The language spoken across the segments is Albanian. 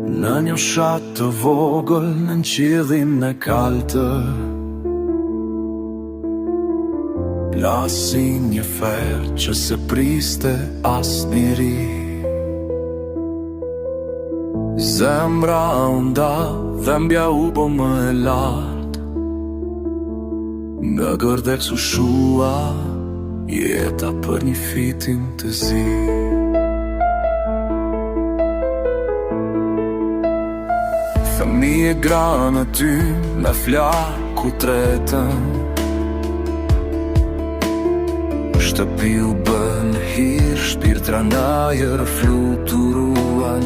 Në një fshat të vogël në qiellin e kaltër, lasi një fer që se priste asnjëri. Zemra nda dhe mbja u bo më e lartë, nga gërdek su shua jeta për një fitim të zi. Fëmije granë ty me flaku tretën, shtëpi u bën hir, shpirtra najër fluturuan.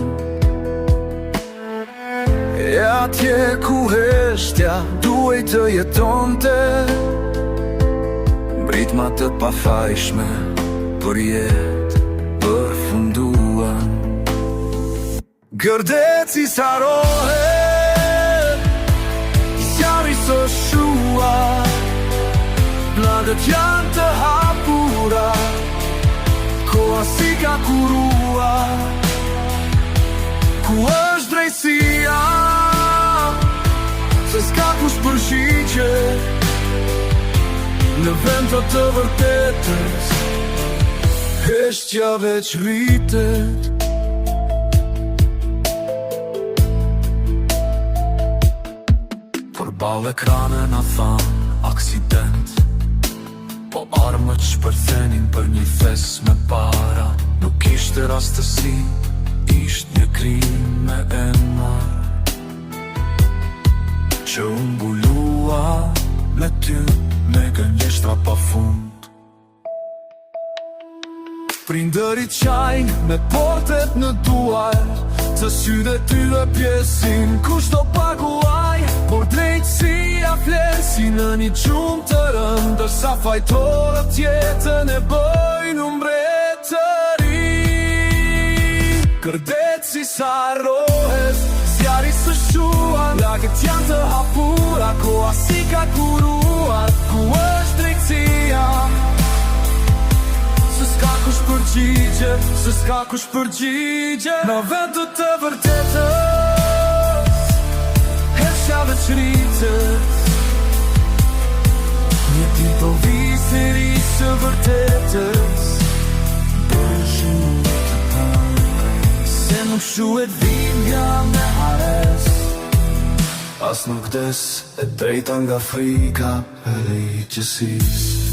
E atje ku heshtja duhet të jetonte, mbritma të pafajshme për jetë përfunduan. Gërdeci sarohet, zjarri së shua, bladët janë të hapura, koha si ka kurua. Ku është drejtësia, se s'ka kush përgjigje, në vend të vërtetës, heshtja veç rritet. Përballë ekrane na than aksident, po armët shpërthenin për një fes me para. Nuk ishte rastësi, isht një krim me emër, që mbulua me ty me gënjeshtra pa fund. Prindërit qajnë me portet në duar, të sytë e tyre pjesin kush do paguaj. Por drejtësia flen si në një gjumë të rëndë, dërsa fajtorët jetën e bëjnë mbretëri. Gërdeci sarohet, zjarri së shuan, lagët janë të hapura, koha si ka kuruar. Ku është drejtësia, se s'ka kush përgjigje, se s'ka kush përgjigje. Në vend të vërtetës, heshtja veç rritet. Një ditë do vi seri së vërtetës, bërë shumë të parë, se nuk shuhet dhimbja me hares, as nuk des e drejta nga frika e ligjësisë.